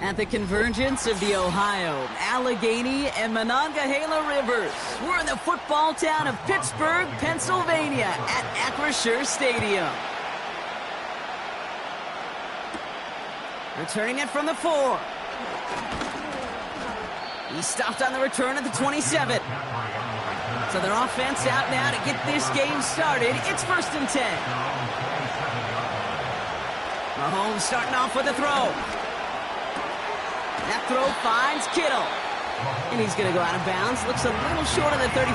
At the convergence of the Ohio, Allegheny, and Monongahela rivers, we're in the football town of Pittsburgh, Pennsylvania at Acrisure Stadium. Returning it from the 4. He stopped on the return at the 27. So their offense out now to get this game started. It's 1st and 10. Mahomes starting off with a throw. That throw finds Kittle. And he's going to go out of bounds. Looks a little short of the 35.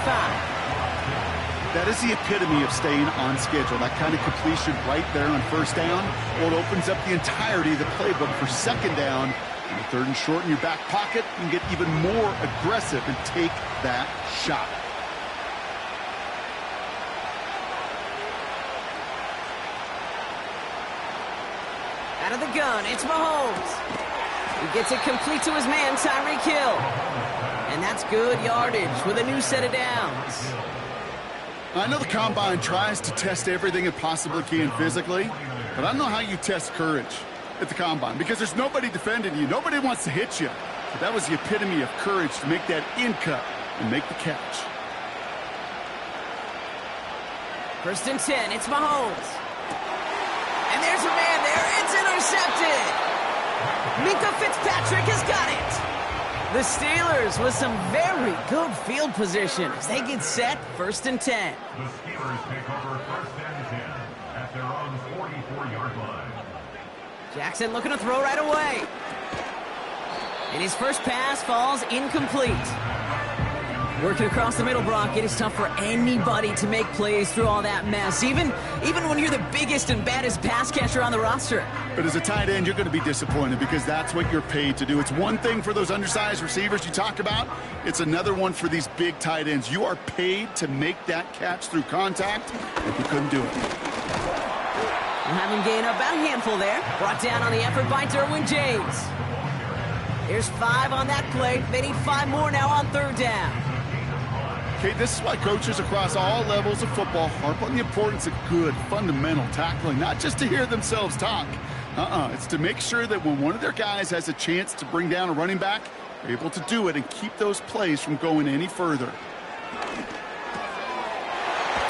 That is the epitome of staying on schedule. That kind of completion right there on 1st down. Well, it opens up the entirety of the playbook for 2nd down. And 3rd and short in your back pocket. You can get even more aggressive and take that shot. Out of the gun, it's Mahomes. He gets it complete to his man, Tyreek Hill. And that's good yardage with a new set of downs. I know the Combine tries to test everything it possibly can physically, but I don't know how you test courage at the Combine because there's nobody defending you. Nobody wants to hit you. But that was the epitome of courage to make that in-cut and make the catch. 1st and 10, it's Mahomes. And there's a man there. It's intercepted. Minka Fitzpatrick has got it. The Steelers with some very good field position as they get set 1st and 10. The Steelers take over 1st and 10 at their own 44-yard line. Jackson looking to throw right away. And his first pass falls incomplete. Working across the middle, Brock, it is tough for anybody to make plays through all that mess, even when you're the biggest and baddest pass catcher on the roster. But as a tight end, you're going to be disappointed because that's what you're paid to do. It's one thing for those undersized receivers you talk about. It's another one for these big tight ends. You are paid to make that catch through contact, and you couldn't do it. We'll have him gain about a handful there. Brought down on the effort by Derwin James. Here's 5 on that play. They need 5 more now on 3rd down. Okay, this is why coaches across all levels of football harp on the importance of good, fundamental tackling, not just to hear themselves talk. It's to make sure that when one of their guys has a chance to bring down a running back, they're able to do it and keep those plays from going any further.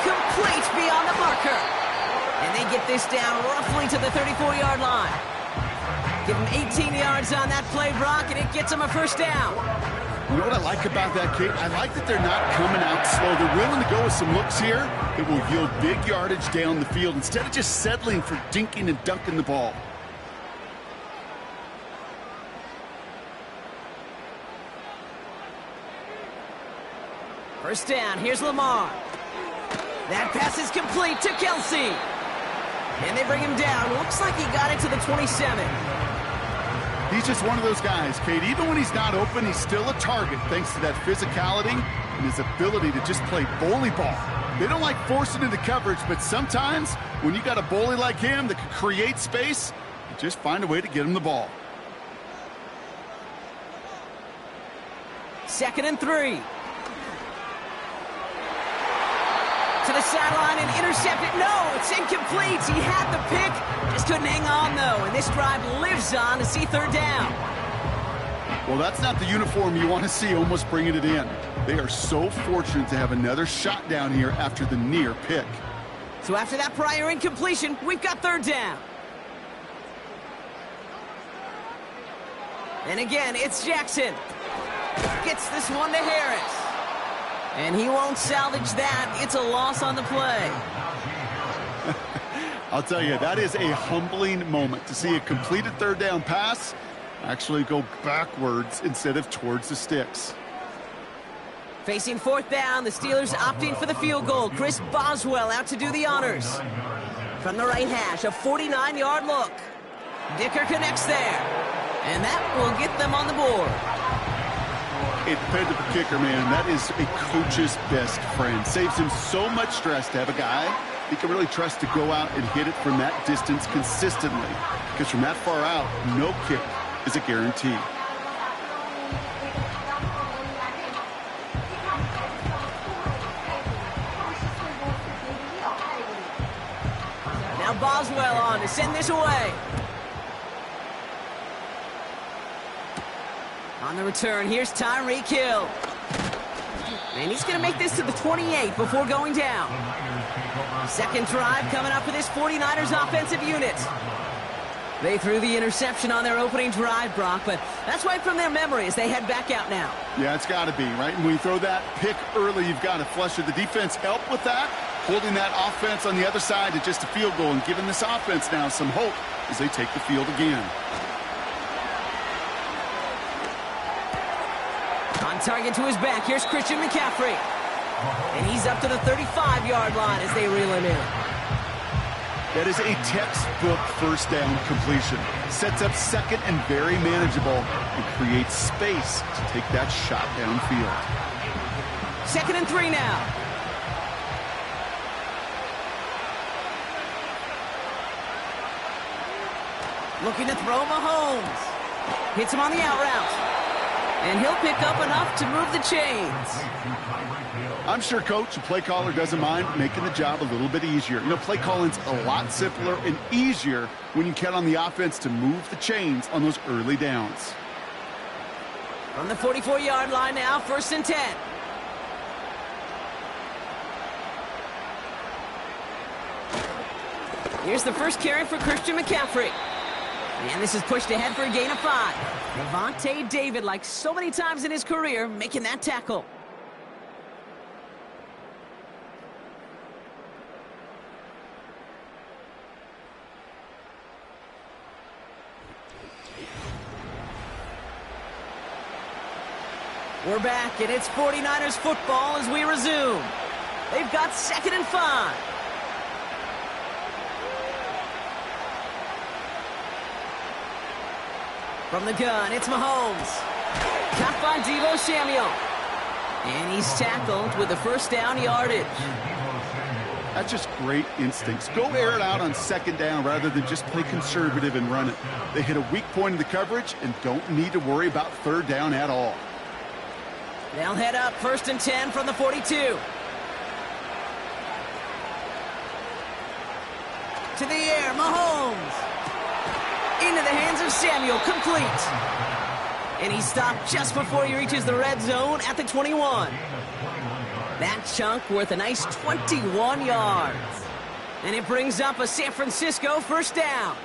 Complete beyond the marker. And they get this down roughly to the 34-yard line. Give him 18 yards on that play, Brock, and it gets him a first down. You know what I like about that, Kate? I like that they're not coming out slow. They're willing to go with some looks here that will yield big yardage down the field instead of just settling for dinking and dunking the ball. First down, here's Lamar. That pass is complete to Kelsey. And they bring him down. Looks like he got into the 27. He's just one of those guys, Kate. Even when he's not open, he's still a target thanks to that physicality and his ability to just play bully ball. They don't like forcing into coverage, but sometimes when you got a bully like him that can create space, you just find a way to get him the ball. 2nd and 3. To the sideline and intercepted. No, it's incomplete. He had the pick, just couldn't hang on, though. And this drive lives on to see 3rd down. Well, that's not the uniform you want to see almost bringing it in. They are so fortunate to have another shot down here after the near pick. So after that prior incompletion, we've got 3rd down. And again, it's Jackson. Gets this one to Harris. And he won't salvage that. It's a loss on the play. I'll tell you, that is a humbling moment to see a completed 3rd down pass actually go backwards instead of towards the sticks. Facing 4th down, the Steelers opting for the field goal. Chris Boswell out to do the honors. From the right hash, a 49-yard look. Dicker connects there. And that will get them on the board. It depends on the kicker, man. That is a coach's best friend. Saves him so much stress to have a guy he can really trust to go out and hit it from that distance consistently. Because from that far out, no kick is a guarantee. Now Boswell on to send this away. On the return, here's Tyreek Hill. And he's going to make this to the 28 before going down. 2nd drive coming up for this 49ers offensive unit. They threw the interception on their opening drive, Brock, but that's right from their memory as they head back out now. Yeah, it's got to be, right? And when you throw that pick early, you've got to flush it. The defense helped with that, holding that offense on the other side to just a field goal and giving this offense now some hope as they take the field again. On target to his back, here's Christian McCaffrey. And he's up to the 35-yard line as they reel him in. That is a textbook 1st down completion. Sets up 2nd and very manageable and creates space to take that shot downfield. 2nd and 3 now. Looking to throw Mahomes. Hits him on the out route. And he'll pick up enough to move the chains. I'm sure Coach, the play caller, doesn't mind making the job a little bit easier. You know, play calling's a lot simpler and easier when you count on the offense to move the chains on those early downs. From the 44-yard line now, 1st and 10. Here's the first carry for Christian McCaffrey. And this is pushed ahead for a gain of 5. Devontae David, like so many times in his career, making that tackle. We're back, and it's 49ers football as we resume. They've got 2nd and 5. From the gun, it's Mahomes. Caught by Deebo Samuel. And he's tackled with the 1st down yardage. That's just great instincts. Go air it out on 2nd down rather than just play conservative and run it. They hit a weak point in the coverage and don't need to worry about 3rd down at all. They'll head up 1st and 10 from the 42. To the air, Mahomes. Into the hands of Samuel, complete. And he stopped just before he reaches the red zone at the 21. That chunk worth a nice 21 yards. And it brings up a San Francisco 1st down.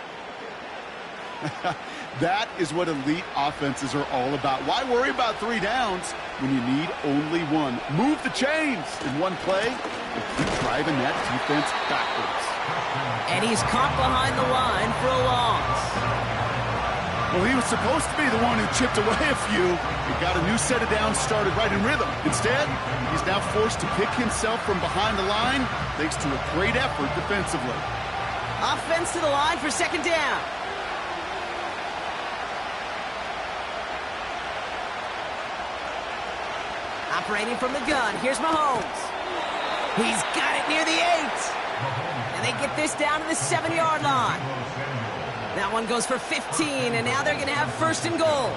That is what elite offenses are all about. Why worry about 3 downs when you need only 1? Move the chains in one play and keep driving that defense backwards. And he's caught behind the line for a loss. Well, he was supposed to be the one who chipped away a few. He got a new set of downs started right in rhythm. Instead, he's now forced to pick himself from behind the line thanks to a great effort defensively. Offense to the line for 2nd down. Operating from the gun, here's Mahomes. He's got it near the 8. And they get this down to the 7-yard line. That one goes for 15, and now they're going to have 1st and goal.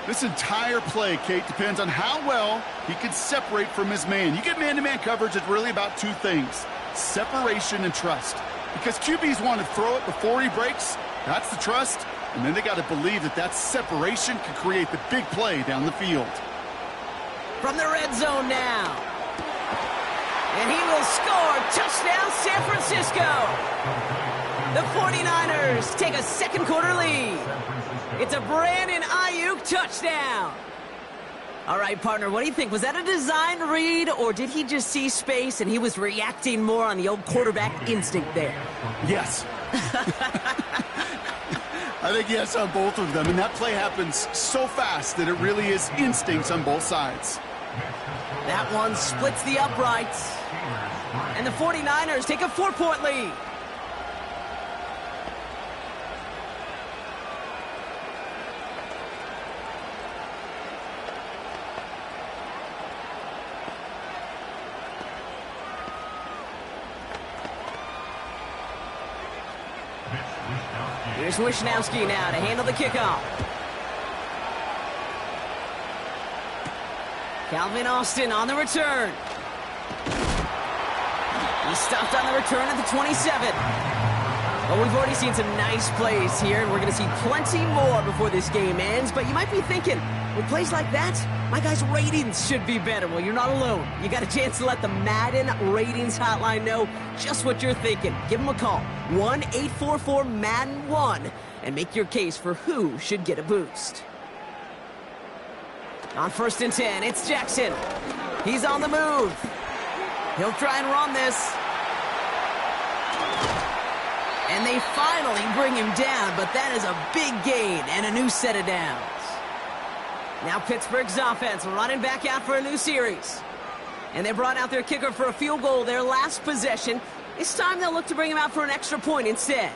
This entire play, Kate, depends on how well he can separate from his man. You get man-to-man coverage, it's really about 2 things: separation and trust. Because QBs want to throw it before he breaks, that's the trust, and then they got to believe that that separation can create the big play down the field. From the red zone now. And he will score. Touchdown, San Francisco. The 49ers take a 2nd quarter lead. It's a Brandon Ayuk touchdown. All right, partner, what do you think? Was that a design read, or did he just see space and he was reacting more on the old quarterback instinct there? Yes. I think yes on both of them, and that play happens so fast that it really is instincts on both sides. That one splits the uprights. And the 49ers take a 4-point lead. Here's Wishnowski now to handle the kickoff. Calvin Austin on the return. He's stopped on the return at the 27. Well, we've already seen some nice plays here, and we're going to see plenty more before this game ends. But you might be thinking, with plays like that, my guys' ratings should be better. Well, you're not alone. You got a chance to let the Madden ratings hotline know just what you're thinking. Give them a call, 1-844-MADDEN-1, and make your case for who should get a boost. On 1st and 10, it's Jackson. He's on the move. He'll try and run this. And they finally bring him down, but that is a big gain and a new set of downs. Now Pittsburgh's offense running back out for a new series. And they brought out their kicker for a field goal their last possession. This time they'll look to bring him out for an extra point instead.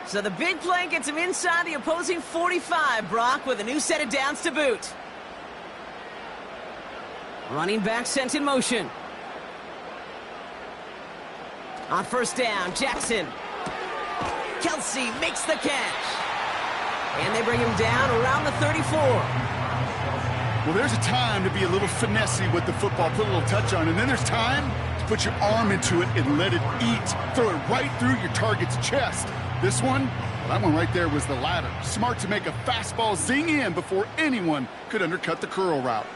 So the big play gets him inside the opposing 45, Brock, with a new set of downs to boot. Running back sent in motion. On 1st down, Jackson. Kelsey makes the catch. And they bring him down around the 34. Well, there's a time to be a little finessey with the football, put a little touch on, and then there's time to put your arm into it and let it eat. Throw it right through your target's chest. This one, well, that one right there was the latter. Smart to make a fastball zing in before anyone could undercut the curl route.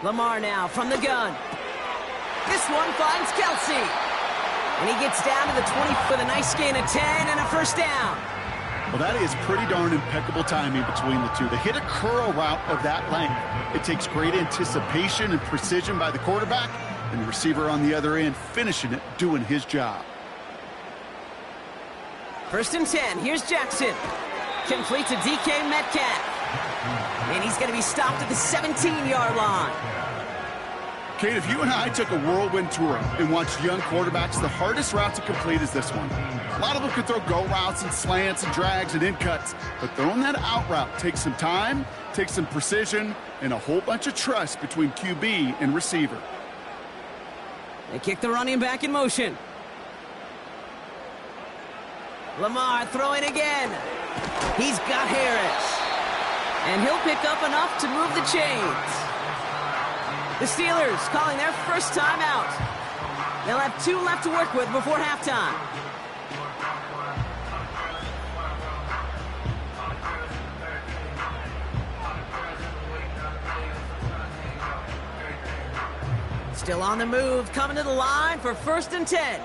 Lamar now from the gun. This one finds Kelsey. And he gets down to the 20 with a nice gain of 10 and a 1st down. Well, that is pretty darn impeccable timing between the two. To hit a curl route of that length, it takes great anticipation and precision by the quarterback, and the receiver on the other end finishing it, doing his job. 1st and 10. Here's Jackson. Completes a DK Metcalf. And he's going to be stopped at the 17-yard line. Kate, if you and I took a whirlwind tour and watched young quarterbacks, the hardest route to complete is this one. A lot of them can throw go routes and slants and drags and in cuts, but throwing that out route takes some time, takes some precision, and a whole bunch of trust between QB and receiver. They kick the running back in motion. Lamar throwing again. He's got Harris. And he'll pick up enough to move the chains. The Steelers calling their first time out. They'll have 2 left to work with before halftime. Still on the move, coming to the line for 1st and 10.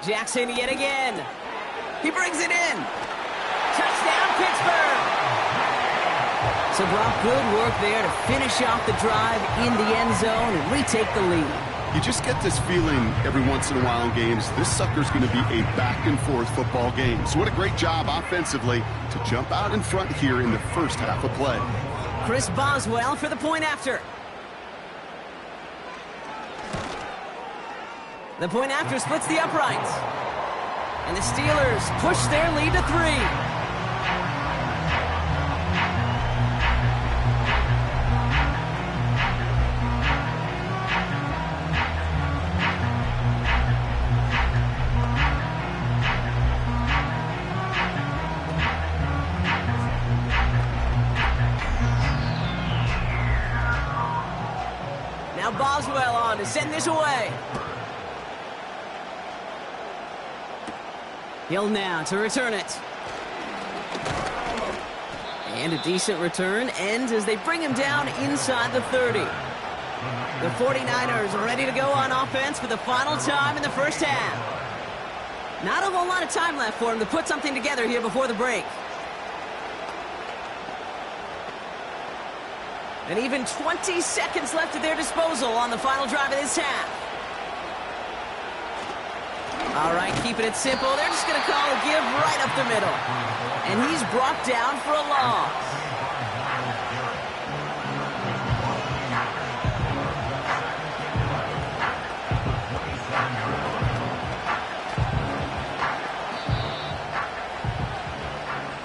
Jackson yet again. He brings it in. Touchdown, Pittsburgh. So, Brock, good work there to finish off the drive in the end zone and retake the lead. You just get this feeling every once in a while in games, this sucker's going to be a back-and-forth football game. So what a great job offensively to jump out in front here in the first half of play. Chris Boswell for the point after. The point after splits the uprights. And the Steelers push their lead to 3. Now Boswell on to send this away. Hill now to return it. And a decent return ends as they bring him down inside the 30. The 49ers are ready to go on offense for the final time in the first half. Not a whole lot of time left for him to put something together here before the break. And even 20 seconds left at their disposal on the final drive of this half. All right, keeping it simple. They're just going to call a give right up the middle. And he's brought down for a loss.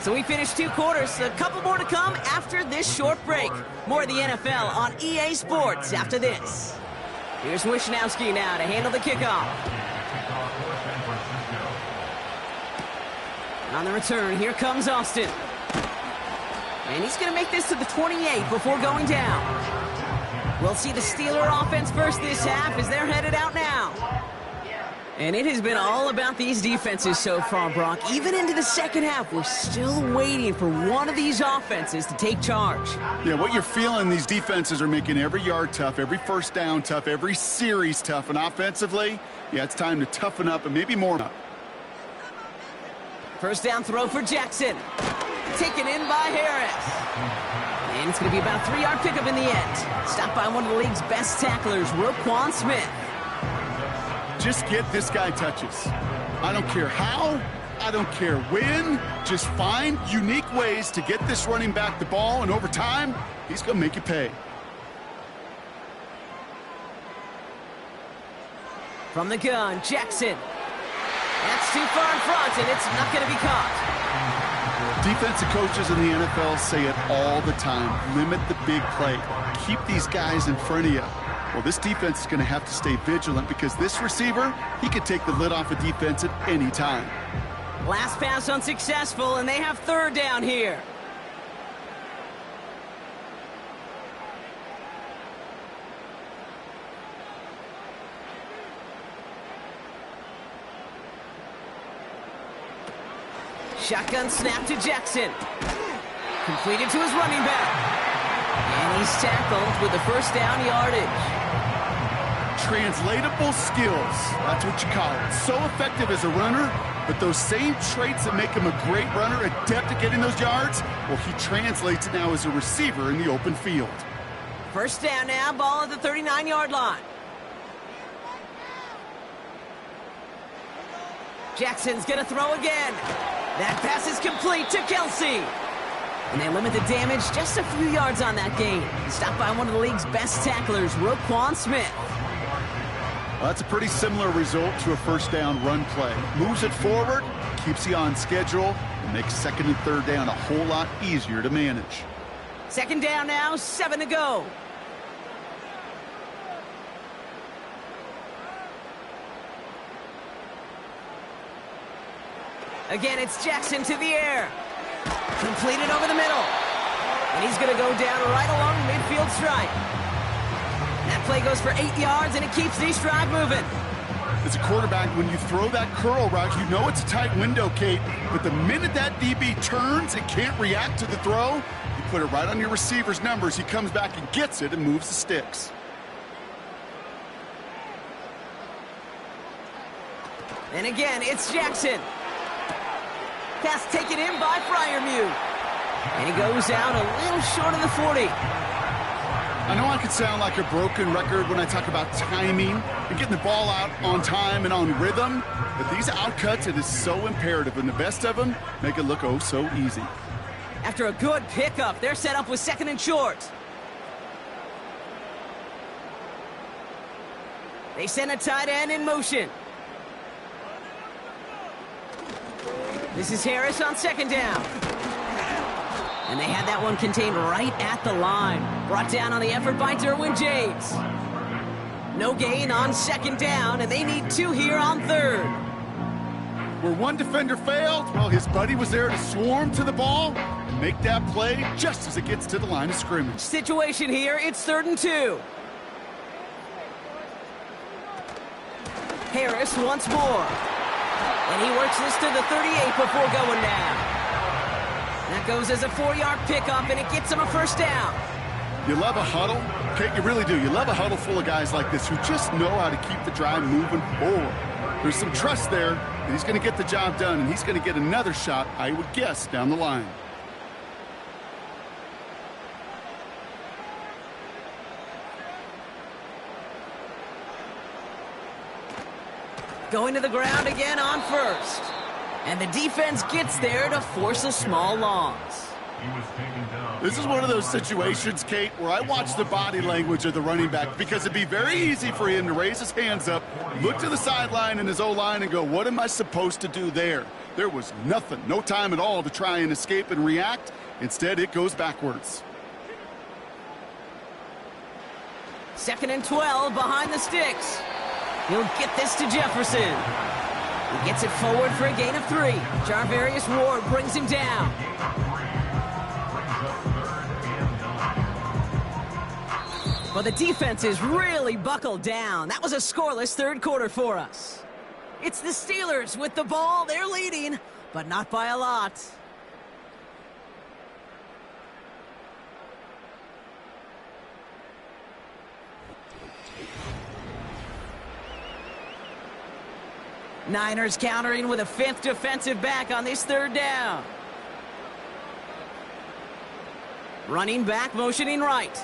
So we finished 2 quarters. A couple more to come after this short break. More of the NFL on EA Sports after this. Here's Wishnowski now to handle the kickoff. On the return, here comes Austin. And he's going to make this to the 28 before going down. We'll see the Steeler offense first this half as they're headed out now. And it has been all about these defenses so far, Brock. Even into the second half, we're still waiting for one of these offenses to take charge. Yeah, what you're feeling, these defenses are making every yard tough, every first down tough, every series tough. And offensively, yeah, it's time to toughen up and maybe more. First down throw for Jackson. Taken in by Harris. And it's going to be about a 3-yard pickup in the end. Stopped by one of the league's best tacklers, Roquan Smith. Just get this guy touches. I don't care how, I don't care when. Just find unique ways to get this running back the ball, and over time, he's going to make you pay. From the gun, Jackson. That's too far in front, and it's not going to be caught. Defensive coaches in the NFL say it all the time. Limit the big play. Keep these guys in front of you. Well, this defense is going to have to stay vigilant because this receiver, he could take the lid off a defense at any time. Last pass unsuccessful, and they have third down here. Shotgun snap to Jackson. Completed to his running back. And he's tackled with the first down yardage. Translatable skills, that's what you call it. So effective as a runner, but those same traits that make him a great runner, adept at getting those yards, well, he translates it now as a receiver in the open field. First down now, ball at the 39-yard line. Jackson's going to throw again. That pass is complete to Kelsey. And they limit the damage just a few yards on that gain. Stopped by one of the league's best tacklers, Roquan Smith. Well, that's a pretty similar result to a first down run play. Moves it forward, keeps you on schedule, and makes second and third down a whole lot easier to manage. Second down now, 7 to go. Again, it's Jackson to the air. Completed over the middle. And he's going to go down right along the midfield stripe. That play goes for 8 yards, and it keeps the drive moving. As a quarterback, when you throw that curl route, you know it's a tight window, Kate. But the minute that DB turns and can't react to the throw, you put it right on your receiver's numbers. He comes back and gets it and moves the sticks. And again, it's Jackson. Pass taken in by Fryermuth. And he goes out a little short of the 40. I know I could sound like a broken record when I talk about timing and getting the ball out on time and on rhythm, but these outcuts, it is so imperative, and the best of them make it look oh so easy. After a good pickup, they're set up with 2nd and short. They send a tight end in motion. This is Harris on 2nd down. And they had that one contained right at the line. Brought down on the effort by Derwin James. No gain on 2nd down, and they need 2 here on 3rd. Where one defender failed, well, his buddy was there to swarm to the ball and make that play just as it gets to the line of scrimmage. Situation here, it's 3rd and 2. Harris once more. And he works this to the 38 before going down. That goes as a 4-yard pickup, and it gets him a 1st down. You love a huddle? Okay, you really do. You love a huddle full of guys like this who just know how to keep the drive moving forward. There's some trust there that he's going to get the job done, and he's going to get another shot, I would guess, down the line. Going to the ground again on 1st. And the defense gets there to force a small loss. This is one of those situations, Kate, where I watch the body language of the running back, because it'd be very easy for him to raise his hands up, look to the sideline in his O-line and go, what am I supposed to do there? There was nothing, no time at all to try and escape and react. Instead, it goes backwards. 2nd and 12 behind the sticks. He'll get this to Jefferson. He gets it forward for a gain of 3. Jarvarius Ward brings him down. Well, the defense is really buckled down. That was a scoreless 3rd quarter for us. It's the Steelers with the ball. They're leading, but not by a lot. Niners countering with a 5th defensive back on this 3rd down. Running back, motioning right.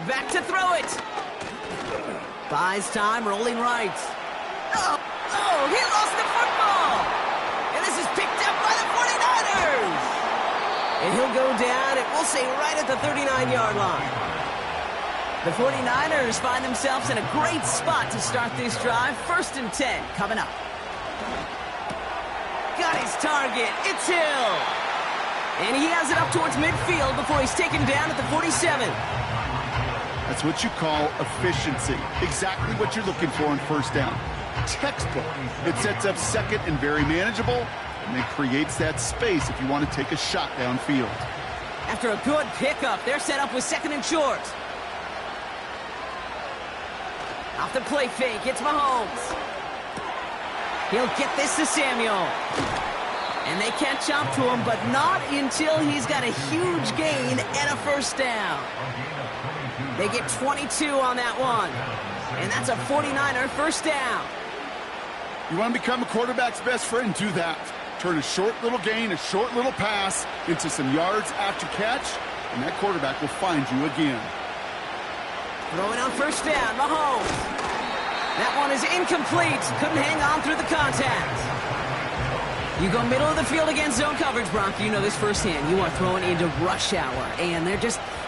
Back to throw it. Buys time, rolling right. Oh, he lost the football. And this is picked up by the 49ers. And he'll go down, and we'll say right at the 39-yard line. The 49ers find themselves in a great spot to start this drive. 1st and 10 coming up. Got his target. It's Hill. And he has it up towards midfield before he's taken down at the 47. That's what you call efficiency. Exactly what you're looking for on 1st down. Textbook. It sets up 2nd and very manageable, and it creates that space if you want to take a shot downfield. After a good pickup, they're set up with 2nd and short. Off the play fake, it's Mahomes. He'll get this to Samuel. And they catch up to him, but not until he's got a huge gain and a 1st down. They get 22 on that one. And that's a 49er 1st down. You want to become a quarterback's best friend? Do that. Turn a short little gain, a short little pass into some yards after catch, and that quarterback will find you again. Throwing on 1st down, Mahomes. That one is incomplete. Couldn't hang on through the contact. You go middle of the field against zone coverage, Brock. You know this firsthand. You are throwing into rush hour, and there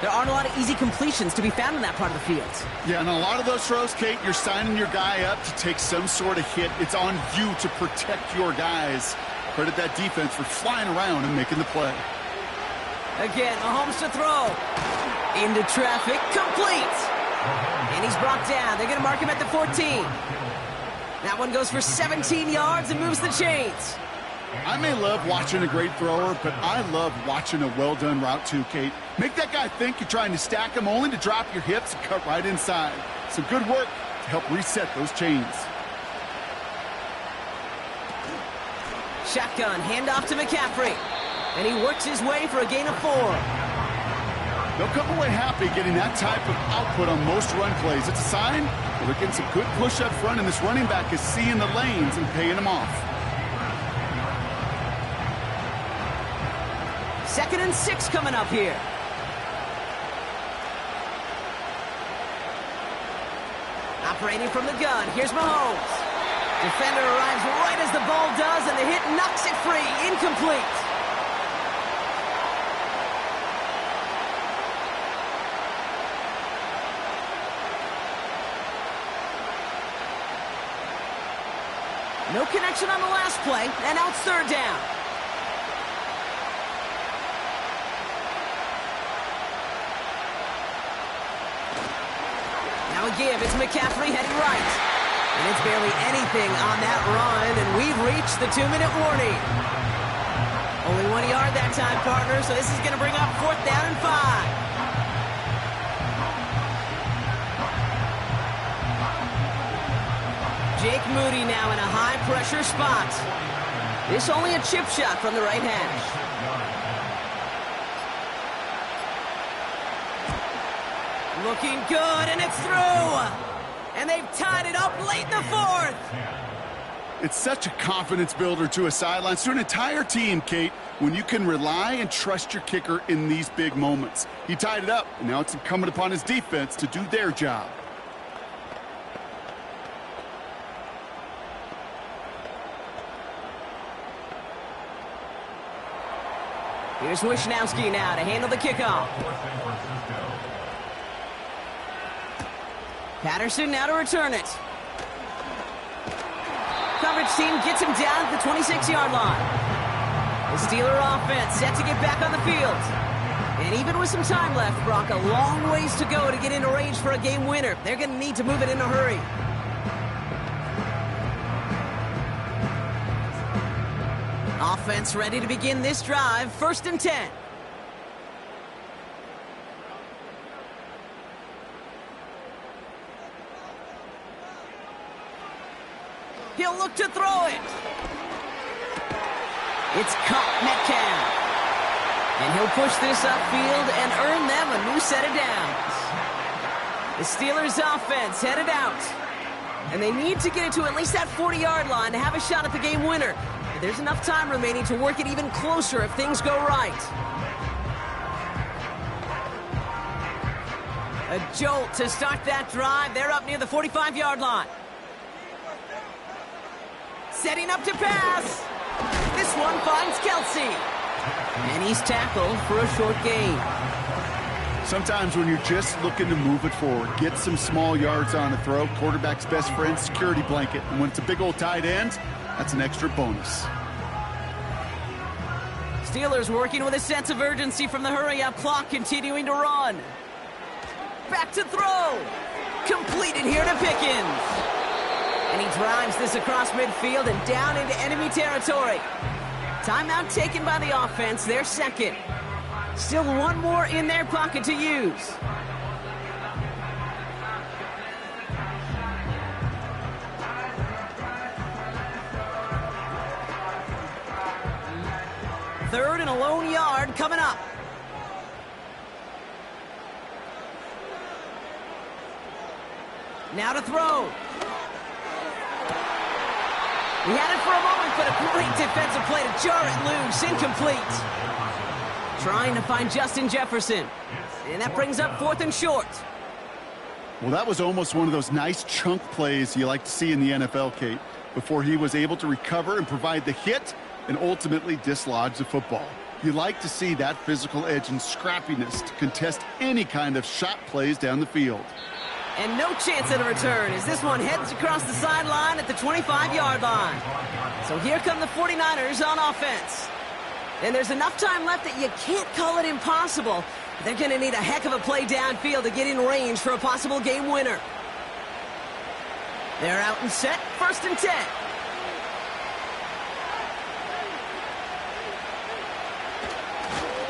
aren't a lot of easy completions to be found in that part of the field. Yeah, and a lot of those throws, Kate, you're signing your guy up to take some sort of hit. It's on you to protect your guys. Credit that defense for flying around and making the play. Again, Mahomes to throw. Into traffic, complete. And he's brought down. They're going to mark him at the 14. That one goes for 17 yards and moves the chains. I may love watching a great thrower, but I love watching a well-done route too, Kate. Make that guy think you're trying to stack him only to drop your hips and cut right inside. Some good work to help reset those chains. Shotgun, handoff to McCaffrey. And he works his way for a gain of 4. They'll come away happy getting that type of output on most run plays. It's a sign that they're getting some good push up front, and this running back is seeing the lanes and paying them off. 2nd and 6 coming up here. Operating from the gun, here's Mahomes. Defender arrives right as the ball does, and the hit knocks it free. Incomplete. No connection on the last play, and now it's 3rd down. Now a give, it's McCaffrey heading right. And it's barely anything on that run, and we've reached the 2-minute warning. Only 1 yard that time, partner, so this is going to bring up 4th down and 5. Jake Moody now in a high-pressure spot. This only a chip shot from the right hash. Looking good, and it's through. And they've tied it up late in the 4th. It's such a confidence builder to a sideline, to an entire team, Kate, when you can rely and trust your kicker in these big moments. He tied it up, and now it's incumbent upon his defense to do their job. Here's Wishnowski now to handle the kickoff. Patterson now to return it. Coverage team gets him down at the 26-yard line. The Steeler offense set to get back on the field. And even with some time left, Brock, a long ways to go to get into range for a game winner. They're going to need to move it in a hurry. Offense ready to begin this drive. 1st and 10. He'll look to throw it. It's caught Metcalf. And he'll push this upfield and earn them a new set of downs. The Steelers offense headed out. And they need to get it to at least that 40-yard line to have a shot at the game winner. But there's enough time remaining to work it even closer if things go right. A jolt to start that drive. They're up near the 45-yard line. Setting up to pass. This one finds Kelsey. And he's tackled for a short gain. Sometimes when you're just looking to move it forward, get some small yards on a throw, quarterback's best friend, security blanket. And when it's a big old tight end, that's an extra bonus. Steelers working with a sense of urgency from the hurry-up clock, continuing to run. Back to throw. Completed here to Pickens. And he drives this across midfield and down into enemy territory. Timeout taken by the offense, their 2nd. Still one more in their pocket to use. Third and a lone yard coming up. Now to throw. He had it for a moment, but a great defensive play to jar it loose. Incomplete. Trying to find Justin Jefferson. And that brings up 4th and short. Well, that was almost one of those nice chunk plays you like to see in the NFL, Kate, before he was able to recover and provide the hit and ultimately dislodge the football. You like to see that physical edge and scrappiness to contest any kind of shot plays down the field. And no chance at a return as this one heads across the sideline at the 25-yard line. So here come the 49ers on offense. And there's enough time left that you can't call it impossible. They're going to need a heck of a play downfield to get in range for a possible game winner. They're out and set, 1st and 10.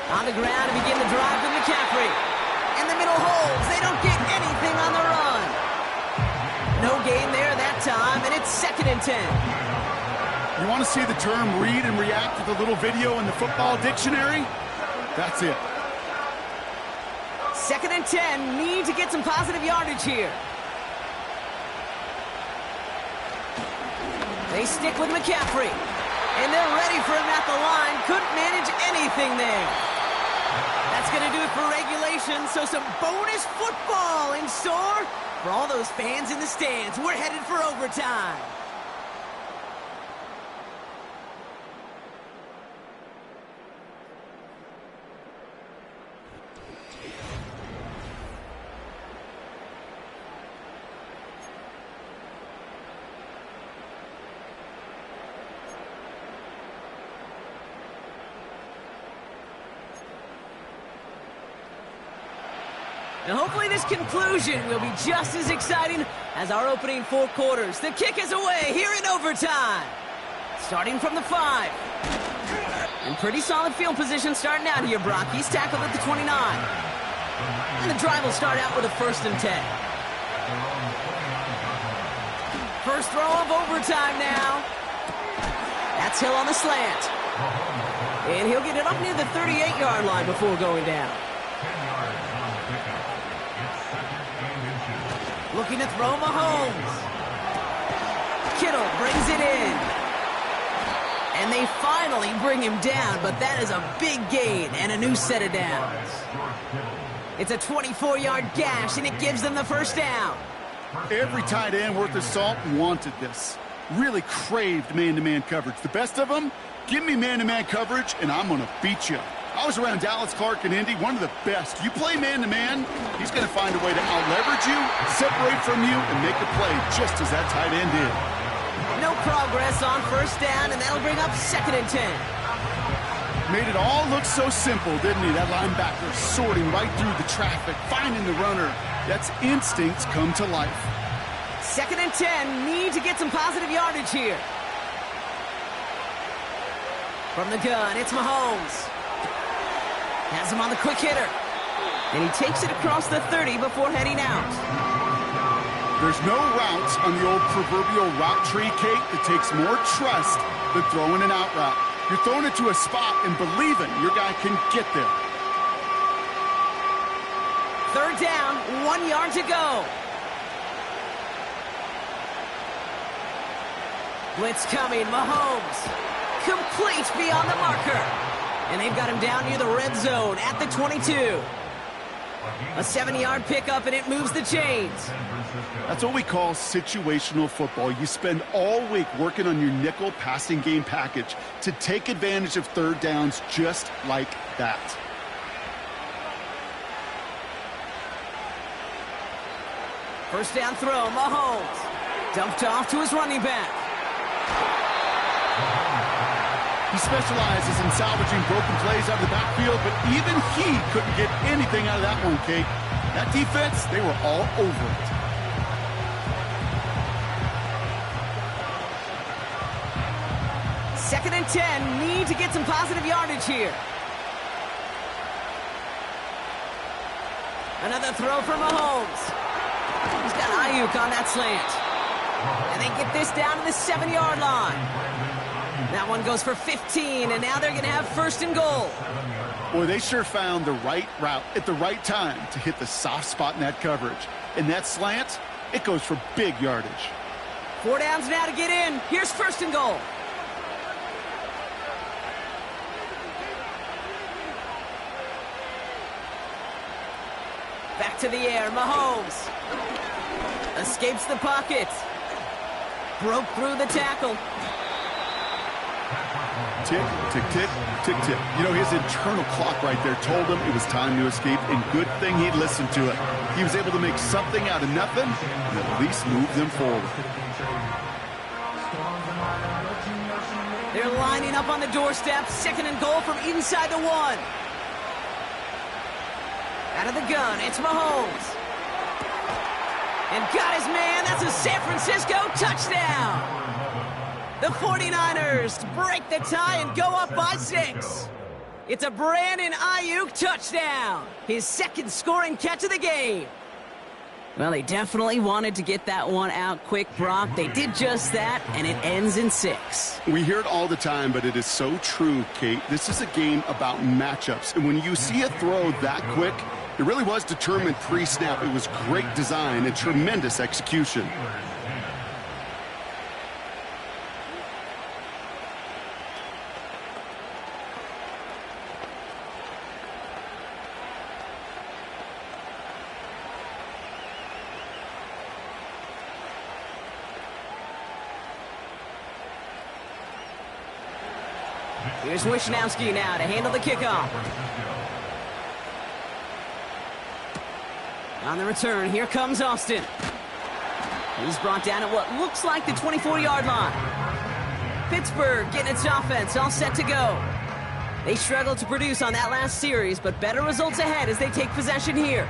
On the ground to begin the drive with McCaffrey. In the middle holds. They don't get anything on the run. No gain there that time, and it's 2nd and 10. You want to see the term read and react with a little video in the football dictionary? That's it. 2nd and 10. Need to get some positive yardage here. They stick with McCaffrey. And they're ready for him at the line. Couldn't manage anything there. That's going to do it for regulation. So some bonus football in store for all those fans in the stands. We're headed for overtime. And hopefully this conclusion will be just as exciting as our opening 4 quarters. The kick is away here in overtime. Starting from the 5. In pretty solid field position starting out here, Brock. He's tackled at the 29. And the drive will start out with a 1st and 10. First throw of overtime now. That's Hill on the slant. And he'll get it up near the 38-yard line before going down. Looking to throw Mahomes. Kittle brings it in. And they finally bring him down, but that is a big gain and a new set of downs. It's a 24-yard gash, and it gives them the 1st down. Every tight end worth his salt wanted this. Really craved man-to-man coverage. The best of them, give me man-to-man coverage, and I'm going to beat you. I was around Dallas Clark and Indy, one of the best. You play man-to-man, he's going to find a way to out-leverage you, separate from you, and make a play just as that tight end did. No progress on 1st down, and that'll bring up 2nd and 10. Made it all look so simple, didn't he? That linebacker sorting right through the traffic, finding the runner. That's instincts come to life. 2nd and 10, need to get some positive yardage here. From the gun, it's Mahomes. Has him on the quick hitter. And he takes it across the 30 before heading out. There's no routes on the old proverbial route tree, Kate, that takes more trust than throwing an out route. You're throwing it to a spot and believing your guy can get there. 3rd down, 1 yard to go. Blitz coming, Mahomes. Complete beyond the marker. And they've got him down near the red zone at the 22. A 7-yard pickup, and it moves the chains. That's what we call situational football. You spend all week working on your nickel passing game package to take advantage of 3rd downs just like that. First down throw, Mahomes. Dumped off to his running back. He specializes in salvaging broken plays out of the backfield, but even he couldn't get anything out of that one, Kate. That defense, they were all over it. Second and 10, need to get some positive yardage here. Another throw for Mahomes. He's got Ayuk on that slant. And they get this down to the 7-yard line. That one goes for 15, and now they're going to have 1st and goal. Boy, they sure found the right route at the right time to hit the soft spot in that coverage. And that slant, it goes for big yardage. 4 downs now to get in. Here's 1st and goal. Back to the air, Mahomes. Escapes the pocket. Broke through the tackle. Tick, tick, tick, tick, tick. You know, his internal clock right there told him it was time to escape, and good thing he listened to it. He was able to make something out of nothing and at least move them forward. They're lining up on the doorstep. 2nd and goal from inside the 1. Out of the gun, it's Mahomes. And got his man. That's a San Francisco touchdown. The 49ers break the tie and go up by 6. It's a Brandon Ayuk touchdown. His 2nd scoring catch of the game. Well, they definitely wanted to get that one out quick, Brock. They did just that, and it ends in 6. We hear it all the time, but it is so true, Kate. This is a game about matchups. And when you see a throw that quick, It really was determined pre-snap. It was great design and tremendous execution. Here's Wishnowski now to handle the kickoff. On the return, here comes Austin. He's brought down at what looks like the 24-yard line. Pittsburgh getting its offense all set to go. They struggled to produce on that last series, but better results ahead as they take possession here.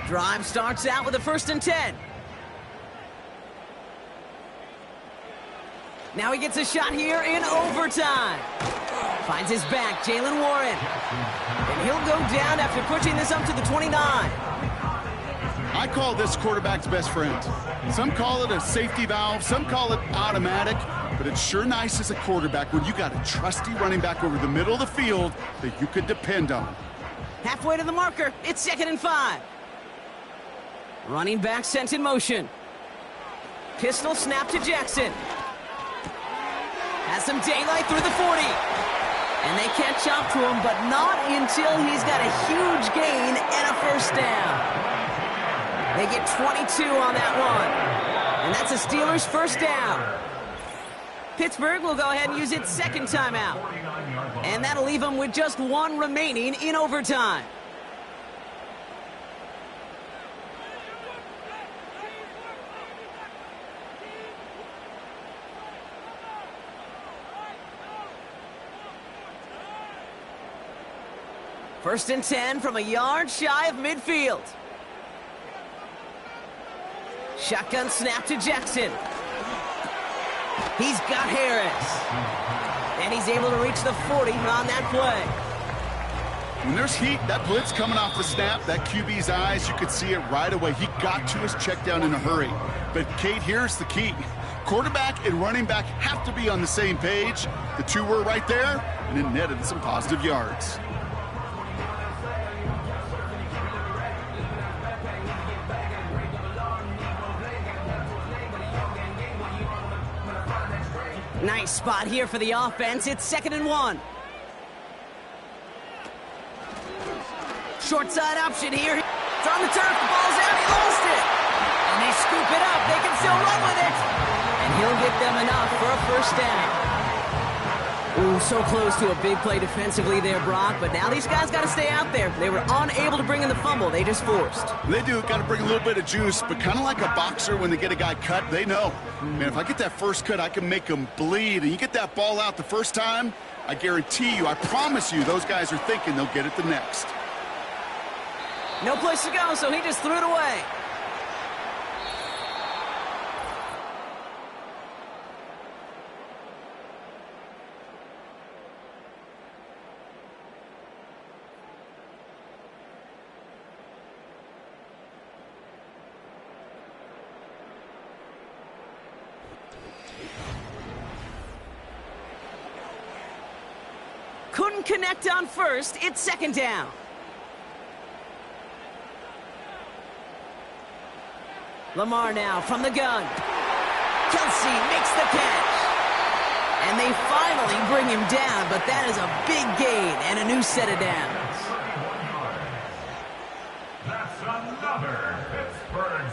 Drive starts out with a 1st and 10. Now he gets a shot here in overtime. Finds his back, Jalen Warren. And he'll go down after pushing this up to the 29. I call this quarterback's best friend. Some call it a safety valve, some call it automatic, but it's sure nice as a quarterback when you got a trusty running back over the middle of the field that you could depend on. Halfway to the marker, it's 2nd and 5. Running back sent in motion. Pistol snap to Jackson. Has some daylight through the 40. And they catch up to him, but not until he's got a huge gain and a 1st down. They get 22 on that one. And that's a Steelers' 1st down. Pittsburgh will go ahead and use its 2nd timeout. And that'll leave them with just 1 remaining in overtime. First and 10 from a yard shy of midfield. Shotgun snap to Jackson. He's got Harris. And he's able to reach the 40 on that play. When there's heat, that blitz coming off the snap, that QB's eyes, you could see it right away. He got to his check down in a hurry. But, Kate, here's the key. Quarterback and running back have to be on the same page. The two were right there, and it netted some positive yards. Nice spot here for the offense. It's 2nd and 1. Short side option here. It's on the turf. The ball's out. He lost it. And they scoop it up. They can still run with it. And he'll get them enough for a 1st down. Ooh, so close to a big play defensively there, Brock. But now these guys got to stay out there. They were unable to bring in the fumble. They just forced. They do. Got to bring a little bit of juice. But kind of like a boxer when they get a guy cut, they know. Man, if I get that first cut, I can make them bleed. And you get that ball out the first time, I guarantee you, I promise you, those guys are thinking they'll get it the next. No place to go, so he just threw it away. Couldn't connect on 1st. It's 2nd down. Lamar now from the gun. Kelsey makes the catch. And they finally bring him down, but that is a big gain and a new set of downs. That's another Pittsburgh